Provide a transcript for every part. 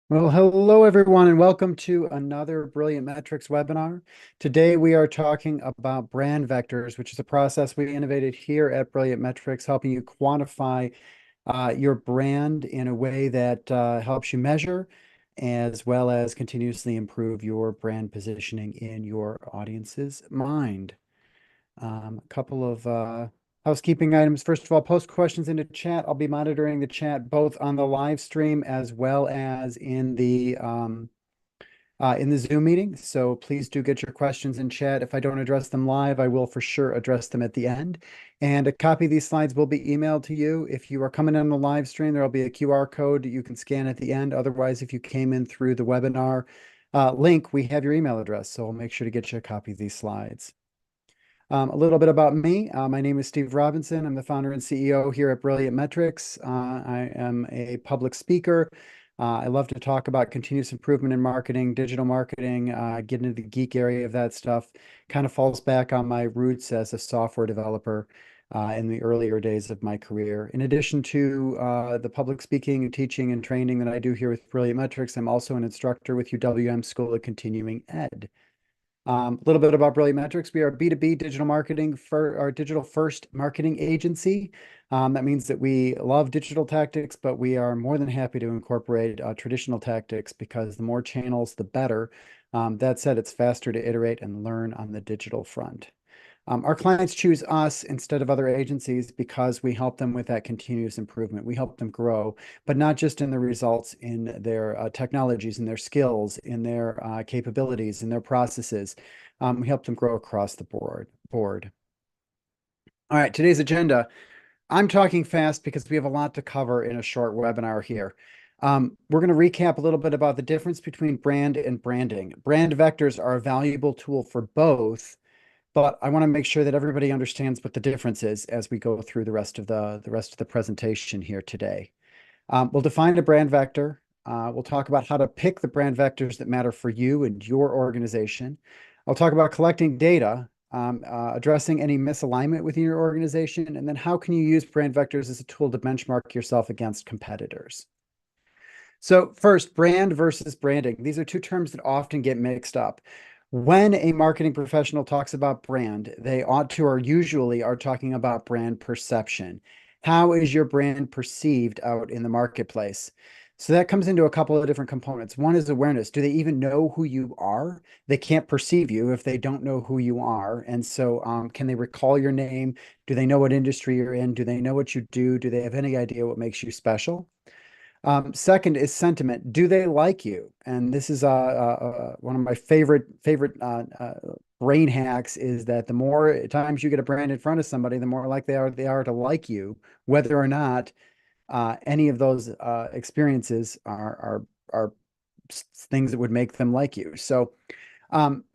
Well, hello everyone, and welcome to another Brilliant Metrics webinar. Today we are talking about brand vectors, which is a process we innovated here at Brilliant Metrics, helping you quantify your brand in a way that helps you measure as well as continuously improve your brand positioning in your audience's mind. A couple of housekeeping items. First of all, post questions into chat. I'll be monitoring the chat both on the live stream as well as in the Zoom meeting. So please do get your questions in chat. If I don't address them live, I will for sure address them at the end. And a copy of these slides will be emailed to you. If you are coming on the live stream, there will be a QR code you can scan at the end. Otherwise, if you came in through the webinar link, we have your email address. So we'll make sure to get you a copy of these slides. A little bit about me. My name is Steve Robinson. I'm the founder and CEO here at Brilliant Metrics. I am a public speaker. I love to talk about continuous improvement in marketing, digital marketing, get into the geek area of that stuff. Kind of falls back on my roots as a software developer in the earlier days of my career. In addition to the public speaking and teaching and training that I do here with Brilliant Metrics, I'm also an instructor with UWM School of Continuing Ed. A little bit about Brilliant Metrics. We are a B2B digital marketing for our digital first marketing agency. That means that we love digital tactics, but we are more than happy to incorporate traditional tactics because the more channels, the better. That said, it's faster to iterate and learn on the digital front. Our clients choose us instead of other agencies because we help them with that continuous improvement. We help them grow, but not just in the results in their technologies, in their skills, in their capabilities, in their processes. We help them grow across the board. All right, today's agenda. I'm talking fast because we have a lot to cover in a short webinar here. We're going to recap a little bit about the difference between brand and branding. Brand vectors are a valuable tool for both, but I want to make sure that everybody understands what the difference is as we go through the rest of the presentation here today. We'll define a brand vector. We'll talk about how to pick the brand vectors that matter for you and your organization. I'll talk about collecting data, addressing any misalignment within your organization, and then how can you use brand vectors as a tool to benchmark yourself against competitors. So first, brand versus branding. These are two terms that often get mixed up. When a marketing professional talks about brand, they ought to or usually are talking about brand perception. How is your brand perceived out in the marketplace? So that comes into a couple of different components. One is awareness. Do they even know who you are? They can't perceive you if they don't know who you are. And so can they recall your name? Do they know what industry you're in? Do they know what you do? Do they have any idea what makes you special? Second is sentiment. Do they like you? And this is one of my favorite brain hacks is that the more times you get a brand in front of somebody, the more likely they are to like you, whether or not any of those experiences are things that would make them like you. So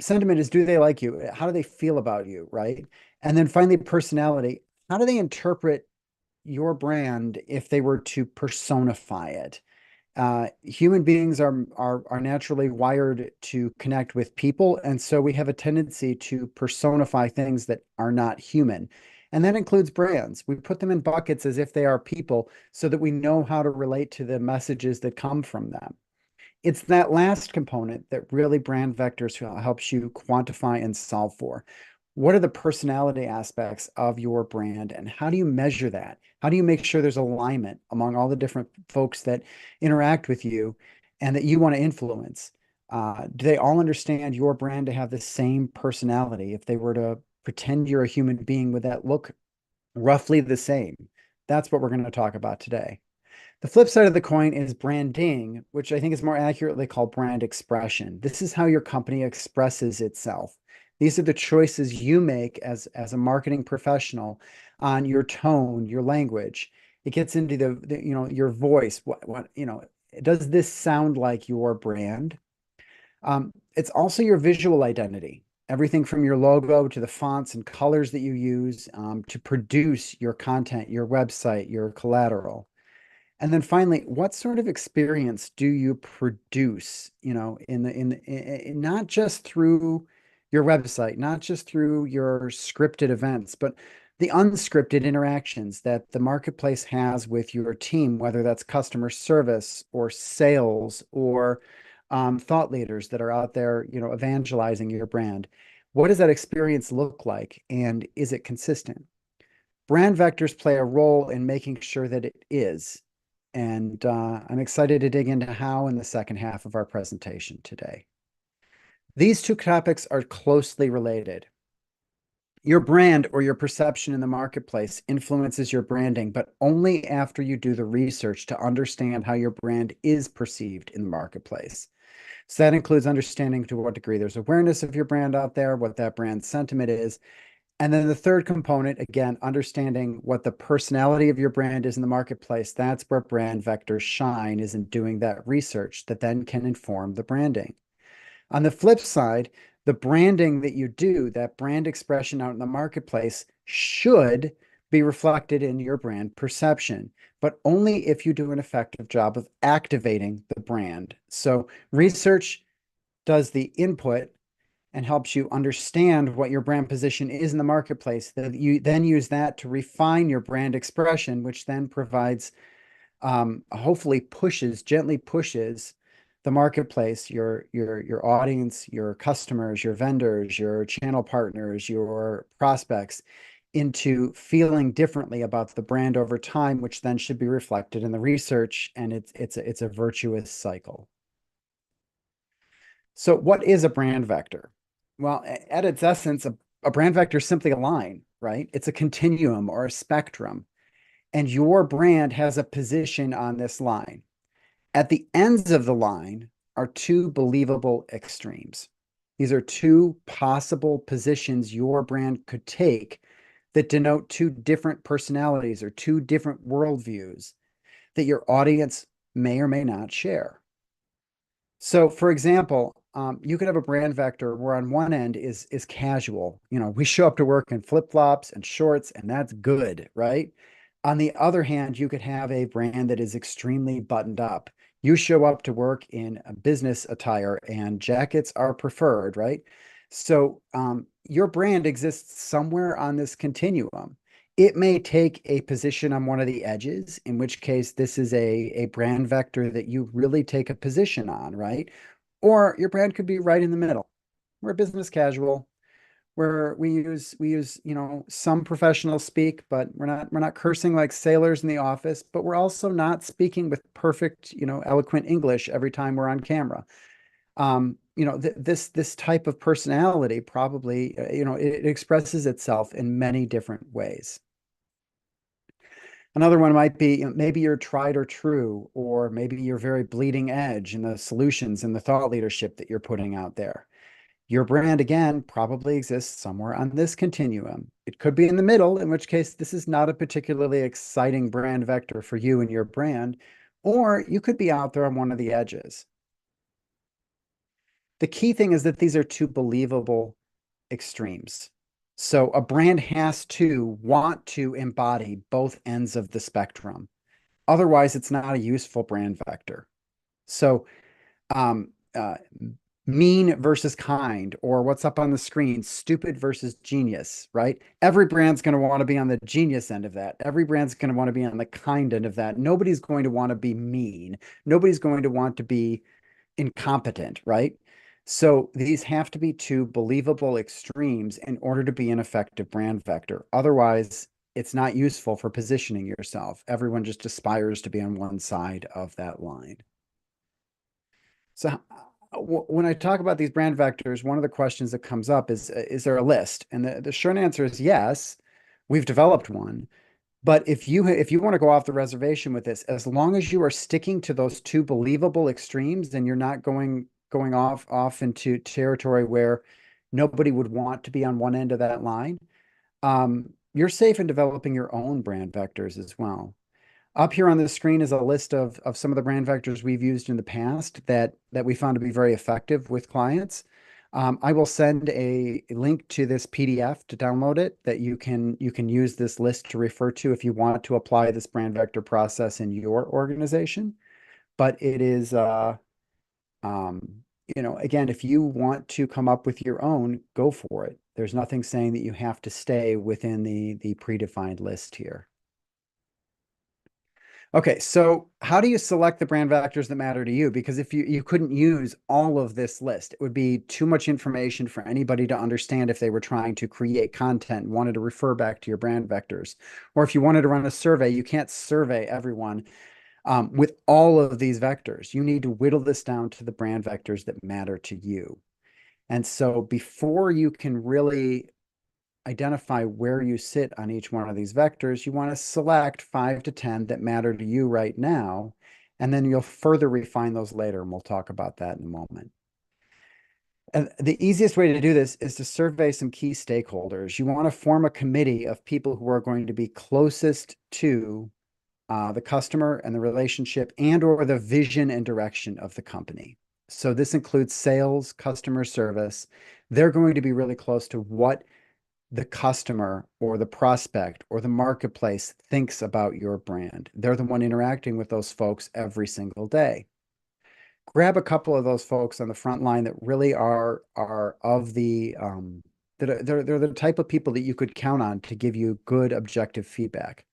sentiment is, do they like you? How do they feel about you, right? And then finally, personality. How do they interpret your brand if they were to personify it? Human beings are naturally wired to connect with people, and so we have a tendency to personify things that are not human. And that includes brands. We put them in buckets as if they are people so that we know how to relate to the messages that come from them. It's that last component that really brand vectors helps you quantify and solve for. What are the personality aspects of your brand, and how do you measure that? How do you make sure there's alignment among all the different folks that interact with you and that you want to influence? Do they all understand your brand to have the same personality? If they were to pretend you're a human being, would that look roughly the same? That's what we're going to talk about today. The flip side of the coin is branding, which I think is more accurately called brand expression. This is how your company expresses itself. These are the choices you make as a marketing professional on your tone, your language. It gets into your voice. Does this sound like your brand? It's also your visual identity. Everything from your logo to the fonts and colors that you use to produce your content, your website, your collateral. And then finally, what sort of experience do you produce, not just through your website, not just through your scripted events, but the unscripted interactions that the marketplace has with your team, whether that's customer service or sales or thought leaders that are out there, evangelizing your brand. What does that experience look like, and is it consistent? Brand vectors play a role in making sure that it is. And I'm excited to dig into how in the second half of our presentation today. These two topics are closely related. Your brand or your perception in the marketplace influences your branding, but only after you do the research to understand how your brand is perceived in the marketplace. So that includes understanding to what degree there's awareness of your brand out there, what that brand sentiment is. And then the third component, again, understanding what the personality of your brand is in the marketplace. That's where brand vectors shine, is in doing that research that then can inform the branding. On the flip side, the branding that you do, that brand expression out in the marketplace, should be reflected in your brand perception, but only if you do an effective job of activating the brand. So research does the input and helps you understand what your brand position is in the marketplace. That you then use that to refine your brand expression, which then provides, hopefully gently pushes the marketplace, your audience, your customers, your vendors, your channel partners, your prospects, into feeling differently about the brand over time, which then should be reflected in the research, and it's a virtuous cycle. So what is a brand vector? Well, at its essence, a brand vector is simply a line, right? It's a continuum or a spectrum, and your brand has a position on this line. At the ends of the line are two believable extremes. These are two possible positions your brand could take that denote two different personalities or two different worldviews that your audience may or may not share. So, for example, you could have a brand vector where on one end is casual. We show up to work in flip-flops and shorts, and that's good, right? On the other hand, you could have a brand that is extremely buttoned up. You show up to work in a business attire, and jackets are preferred, right? So, your brand exists somewhere on this continuum. It may take a position on one of the edges, in which case this is a brand vector that you really take a position on, right? Or your brand could be right in the middle. We're business casual, where we use some professional speak, but we're not cursing like sailors in the office, but we're also not speaking with perfect, eloquent English every time we're on camera. This type of personality probably, it expresses itself in many different ways. Another one might be, maybe you're tried or true, or maybe you're very bleeding edge in the solutions and the thought leadership that you're putting out there. Your brand, again, probably exists somewhere on this continuum. It could be in the middle, in which case this is not a particularly exciting brand vector for you and your brand, or you could be out there on one of the edges. The key thing is that these are two believable extremes. So a brand has to want to embody both ends of the spectrum. Otherwise, it's not a useful brand vector. So um, mean versus kind, or what's up on the screen, stupid versus genius, right? Every brand's going to want to be on the genius end of that. Every brand's going to want to be on the kind end of that. Nobody's going to want to be mean. Nobody's going to want to be incompetent, right? So these have to be two believable extremes in order to be an effective brand vector. Otherwise, it's not useful for positioning yourself. Everyone just aspires to be on one side of that line. So when I talk about these brand vectors, one of the questions that comes up is there a list? And the short answer is yes, we've developed one. But if you want to go off the reservation with this, as long as you are sticking to those two believable extremes, then you're not going off into territory where nobody would want to be on one end of that line. You're safe in developing your own brand vectors as well. Up here on the screen is a list of some of the brand vectors we've used in the past that we found to be very effective with clients. I will send a link to this PDF to download it that you can use this list to refer to if you want to apply this brand vector process in your organization. But it is again, if you want to come up with your own, go for it. There's nothing saying that you have to stay within the predefined list here. Okay, so how do you select the brand vectors that matter to you? Because if you couldn't use all of this list, it would be too much information for anybody to understand if they were trying to create content and wanted to refer back to your brand vectors. Or if you wanted to run a survey, you can't survey everyone with all of these vectors. You need to whittle this down to the brand vectors that matter to you. And so before you can really identify where you sit on each one of these vectors, you want to select 5 to 10 that matter to you right now, and then you'll further refine those later, and we'll talk about that in a moment. And the easiest way to do this is to survey some key stakeholders. You want to form a committee of people who are going to be closest to the customer and the relationship and or the vision and direction of the company. So this includes sales, customer service. They're going to be really close to what the customer or the prospect or the marketplace thinks about your brand. They're the one interacting with those folks every single day. Grab a couple of those folks on the front line that really are of the they're the type of people that you could count on to give you good objective feedback.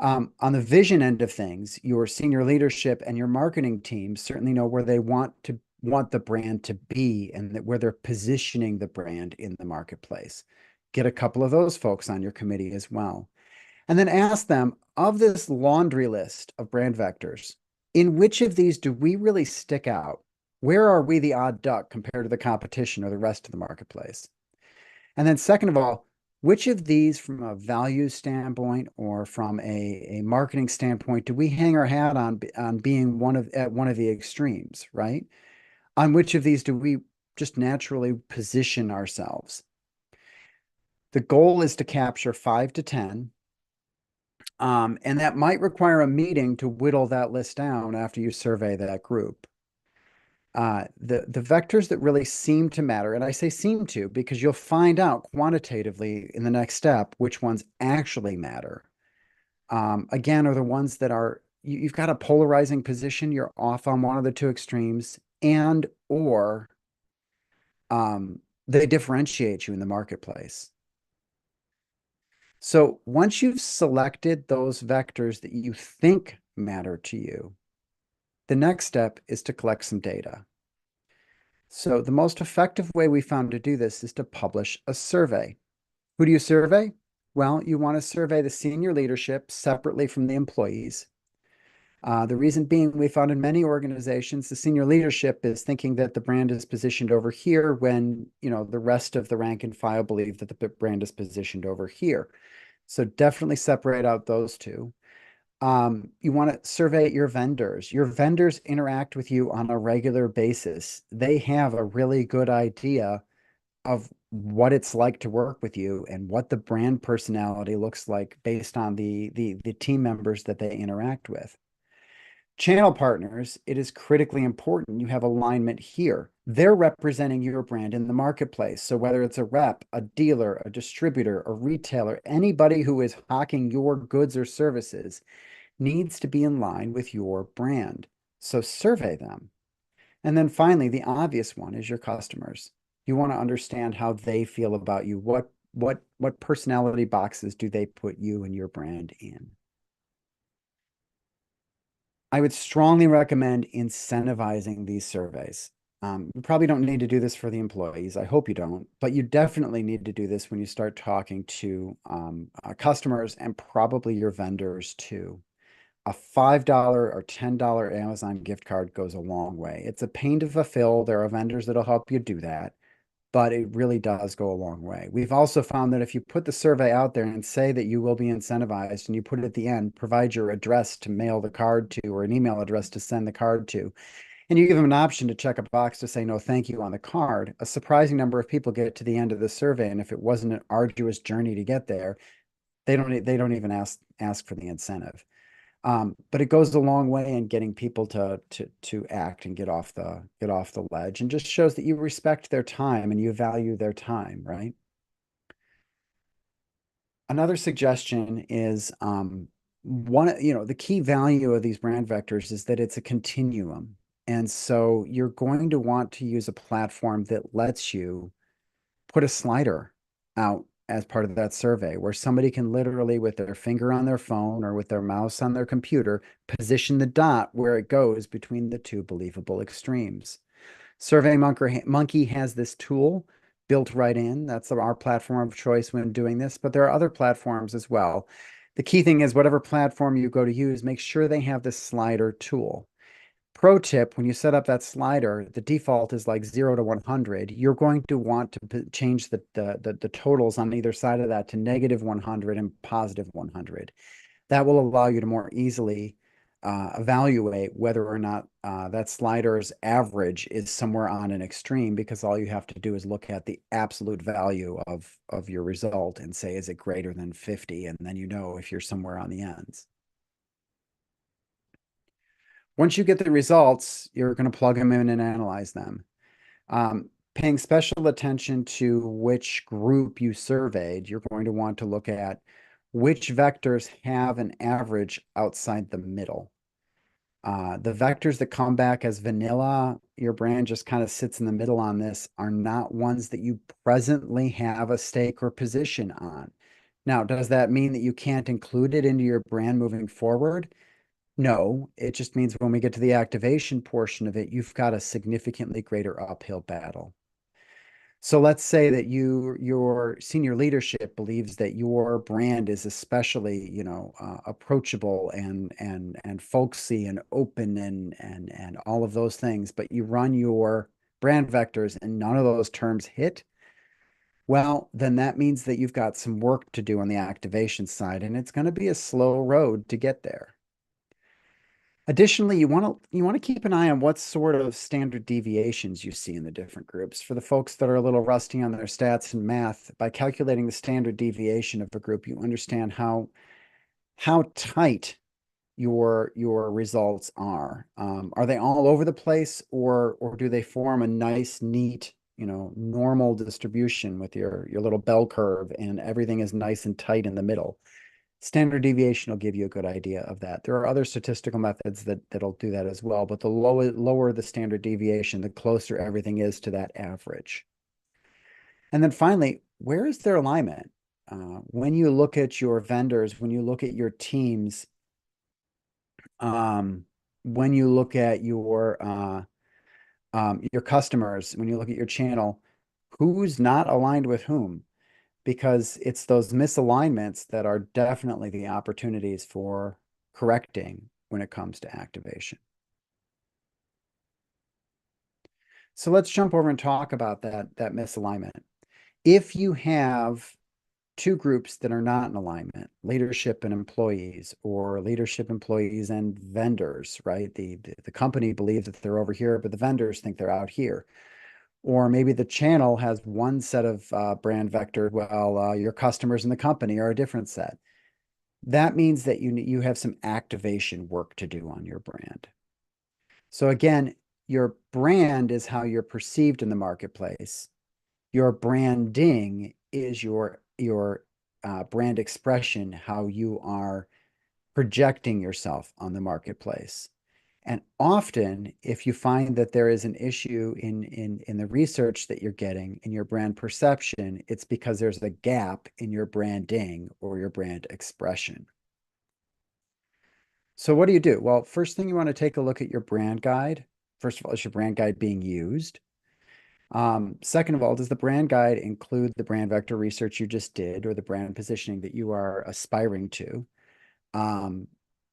On the vision end of things, your senior leadership and your marketing team certainly know where they want the brand to be and that where they're positioning the brand in the marketplace. Get a couple of those folks on your committee as well. And then ask them, of this laundry list of brand vectors, in which of these do we really stick out? Where are we the odd duck compared to the competition or the rest of the marketplace? And then second of all, which of these from a value standpoint or from a marketing standpoint do we hang our hat on being at one of the extremes, right? On which of these do we just naturally position ourselves? The goal is to capture 5 to 10, and that might require a meeting to whittle that list down after you survey that group. The vectors that really seem to matter, and I say seem to because you'll find out quantitatively in the next step which ones actually matter. Again, are the ones that you've got a polarizing position, you're off on one of the two extremes, and or they differentiate you in the marketplace. So once you've selected those vectors that you think matter to you, the next step is to collect some data. So the most effective way we found to do this is to publish a survey. Who do you survey? Well, you want to survey the senior leadership separately from the employees. The reason being, we found in many organizations, the senior leadership is thinking that the brand is positioned over here when, the rest of the rank and file believe that the brand is positioned over here. So definitely separate out those two. You want to survey your vendors. Your vendors interact with you on a regular basis. They have a really good idea of what it's like to work with you and what the brand personality looks like based on the team members that they interact with. Channel partners, it is critically important you have alignment here. They're representing your brand in the marketplace. So whether it's a rep, a dealer, a distributor, a retailer, anybody who is hawking your goods or services needs to be in line with your brand. So survey them. And then finally, the obvious one is your customers. You want to understand how they feel about you. What personality boxes do they put you and your brand in? I would strongly recommend incentivizing these surveys. You probably don't need to do this for the employees. I hope you don't, but you definitely need to do this when you start talking to customers and probably your vendors too. A $5 or $10 Amazon gift card goes a long way. It's a pain to fulfill. There are vendors that'll help you do that, but it really does go a long way. We've also found that if you put the survey out there and say that you will be incentivized and you put it at the end, provide your address to mail the card to or an email address to send the card to, and you give them an option to check a box to say no thank you on the card, a surprising number of people get to the end of the survey. And if it wasn't an arduous journey to get there, they don't even ask for the incentive. But it goes a long way in getting people to act and get off the ledge, and just shows that you respect their time and you value their time, right? Another suggestion is the key value of these brand vectors is that it's a continuum. And so you're going to want to use a platform that lets you put a slider out as part of that survey where somebody can literally, with their finger on their phone or with their mouse on their computer, position the dot where it goes between the two believable extremes. SurveyMonkey has this tool built right in. That's our platform of choice when doing this, but there are other platforms as well. The key thing is whatever platform you go to use, make sure they have this slider tool. Pro tip, when you set up that slider, the default is like 0 to 100. You're going to want to change the totals on either side of that to negative 100 and positive 100. That will allow you to more easily evaluate whether or not that slider's average is somewhere on an extreme, because all you have to do is look at the absolute value of your result and say, is it greater than 50? And then you know if you're somewhere on the ends. Once you get the results, you're going to plug them in and analyze them. Paying special attention to which group you surveyed, you're going to want to look at which vectors have an average outside the middle. The vectors that come back as vanilla, your brand just kind of sits in the middle on this, are not ones that you presently have a stake or position on. Now, does that mean that you can't include it into your brand moving forward? No, it just means when we get to the activation portion of it, you've got a significantly greater uphill battle. So let's say that your senior leadership believes that your brand is especially, approachable and folksy and open and all of those things, but you run your brand vectors and none of those terms hit. Well, then that means that you've got some work to do on the activation side, and it's going to be a slow road to get there. Additionally, you want to keep an eye on what sort of standard deviations you see in the different groups. For the folks that are a little rusty on their stats and math, by calculating the standard deviation of a group, you understand how tight your results are. Are they all over the place, or do they form a nice, neat, normal distribution with your little bell curve and everything is nice and tight in the middle? Standard deviation will give you a good idea of that. There are other statistical methods that'll do that as well, but the lower the standard deviation, the closer everything is to that average. And then finally, where is their alignment? When you look at your vendors, when you look at your teams, when you look at your customers, when you look at your channel, who's not aligned with whom? Because it's those misalignments that are definitely the opportunities for correcting when it comes to activation. So let's jump over and talk about that misalignment. If you have two groups that are not in alignment, leadership and employees, or leadership, employees, and vendors, right? The company believes that they're over here, but the vendors think they're out here. Or maybe the channel has one set of brand vector, while your customers in the company are a different set. That means that you have some activation work to do on your brand. So again, your brand is how you're perceived in the marketplace. Your branding is your brand expression, how you are projecting yourself on the marketplace. And often, if you find that there is an issue in the research that you're getting in your brand perception, it's because there's a gap in your branding or your brand expression. So what do you do? Well, first thing, you want to take a look at your brand guide. First of all, is your brand guide being used? Second of all, does the brand guide include the brand vector research you just did or the brand positioning that you are aspiring to?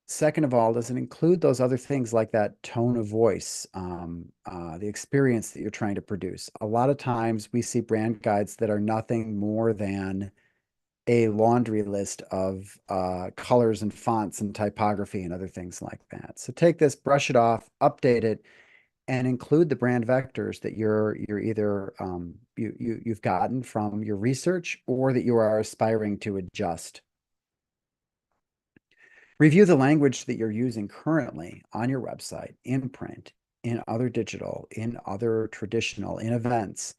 Second of all, does it include those other things like that tone of voice, the experience that you're trying to produce? A lot of times we see brand guides that are nothing more than a laundry list of colors and fonts and typography and other things like that. So take this, brush it off, update it, and include the brand vectors that you're either you've gotten from your research or that you are aspiring to adjust. Review the language that you're using currently on your website, in print, in other digital, in other traditional, in events.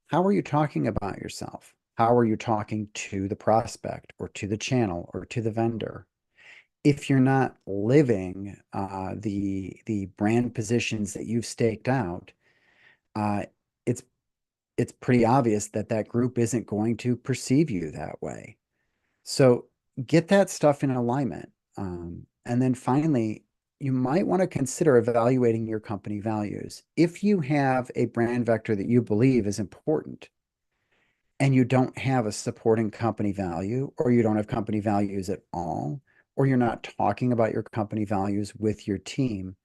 How are you talking about yourself? How are you talking to the prospect or to the channel or to the vendor? if you're not living the brand positions that you've staked out, uh, it's it's pretty obvious that that group isn't going to perceive you that way. So get that stuff in alignment. And then finally, you might want to consider evaluating your company values. If you have a brand vector that you believe is important and you don't have a supporting company value, or you don't have company values at all, or you're not talking about your company values with your team,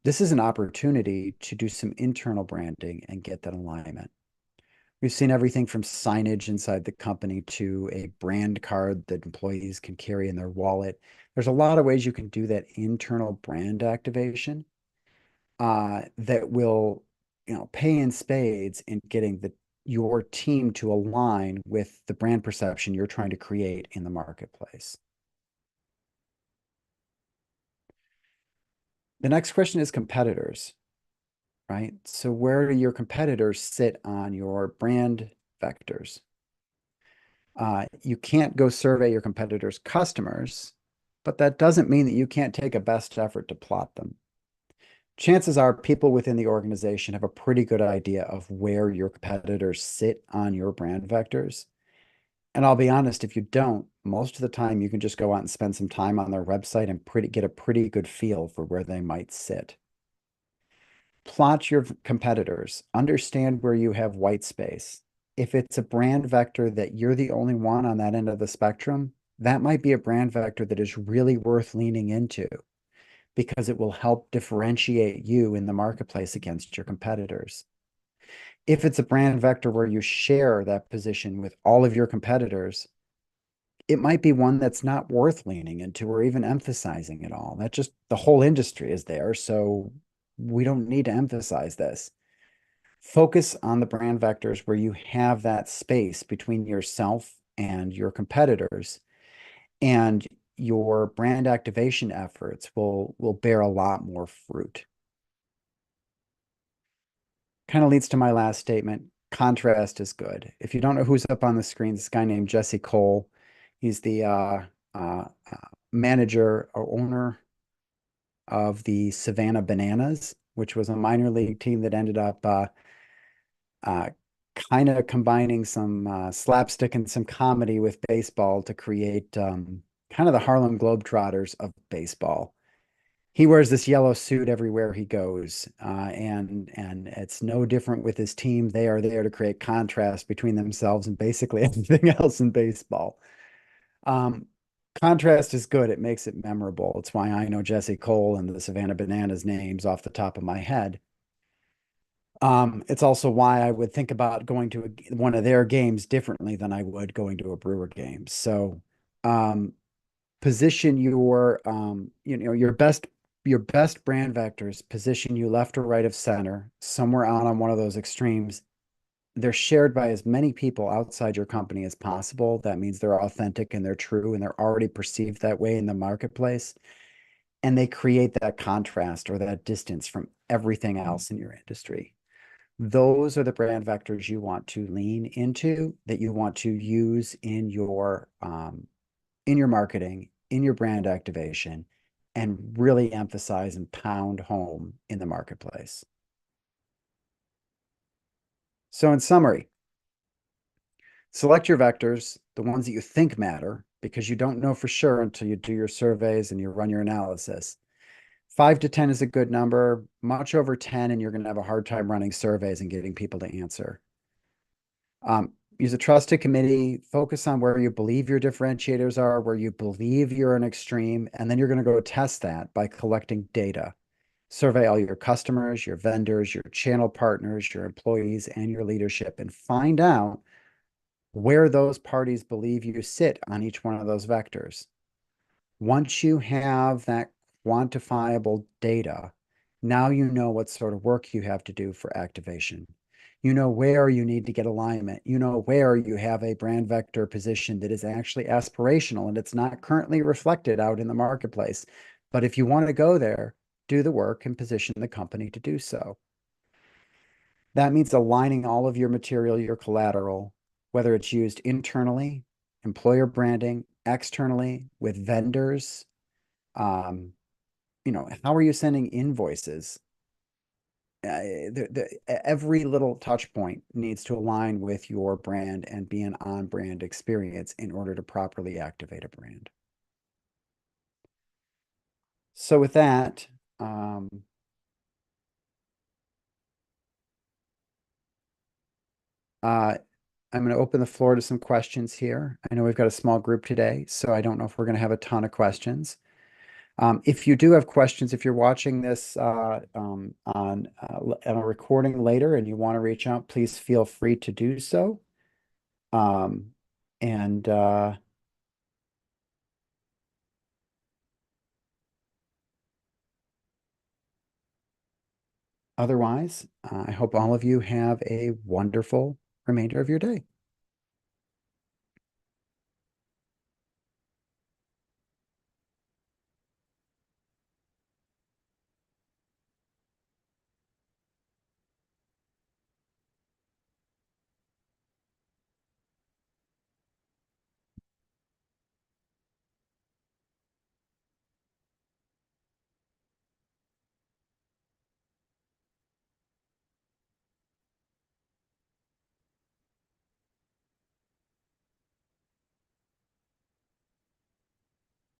this is an opportunity to do some internal branding and get that alignment. We've seen everything from signage inside the company to a brand card that employees can carry in their wallet. There's a lot of ways you can do that internal brand activation that will, pay in spades in getting your team to align with the brand perception you're trying to create in the marketplace. The next question is competitors, right? So where do your competitors sit on your brand vectors? You can't go survey your competitors' customers, but that doesn't mean that you can't take a best effort to plot them. Chances are people within the organization have a pretty good idea of where your competitors sit on your brand vectors. And I'll be honest, if you don't, most of the time you can just go out and spend some time on their website and get a pretty good feel for where they might sit. Plot your competitors, understand where you have white space. If it's a brand vector that you're the only one on that end of the spectrum, that might be a brand vector that is really worth leaning into because it will help differentiate you in the marketplace against your competitors. If it's a brand vector where you share that position with all of your competitors, it might be one that's not worth leaning into or even emphasizing at all. That just the whole industry is there, so we don't need to emphasize this. Focus on the brand vectors where you have that space between yourself and your competitors, and your brand activation efforts will bear a lot more fruit. Kind of leads to my last statement. Contrast is good. If you don't know who's up on the screen, this guy named Jesse Cole. He's the uh, manager or owner of the Savannah Bananas, which was a minor league team that ended up uh, kind of combining some slapstick and some comedy with baseball to create kind of the Harlem Globetrotters of baseball. He wears this yellow suit everywhere he goes, and it's no different with his team. They are there to create contrast between themselves and basically everything else in baseball. Um, Contrast is good. It makes it memorable. It's why I know Jesse Cole and the Savannah Bananas names off the top of my head. It's also why I would think about going to one of their games differently than I would going to a Brewer game. So, um, position your best brand vectors position you left or right of center, somewhere out on one of those extremes. They're shared by as many people outside your company as possible. That means they're authentic and they're true and they're already perceived that way in the marketplace. And they create that contrast or that distance from everything else in your industry. Those are the brand vectors you want to lean into, that you want to use in your marketing, in your brand activation, and really emphasize and pound home in the marketplace. So in summary, select your vectors, the ones that you think matter, because you don't know for sure until you do your surveys and you run your analysis. 5 to 10 is a good number. Much over 10, and you're going to have a hard time running surveys and getting people to answer. Use a trusted committee. Focus on where you believe your differentiators are, where you believe you're an extreme, and then you're going to go test that by collecting data. Survey all your customers, your vendors, your channel partners, your employees, and your leadership, and find out where those parties believe you sit on each one of those vectors. Once you have that quantifiable data, now you know what sort of work you have to do for activation. You know where you need to get alignment. You know where you have a brand vector position that is actually aspirational and it's not currently reflected out in the marketplace. But if you want to go there, do the work and position the company to do so. That means aligning all of your material, your collateral, whether it's used internally, employer branding, externally with vendors? Um, how are you sending invoices? Every little touch point needs to align with your brand and be an on-brand experience in order to properly activate a brand. So with that, uh, I'm going to open the floor to some questions here. I know we've got a small group today, so I don't know if we're going to have a ton of questions. If you do have questions, if you're watching this on a recording later and you want to reach out, please feel free to do so. Um, and Otherwise, I hope all of you have a wonderful remainder of your day.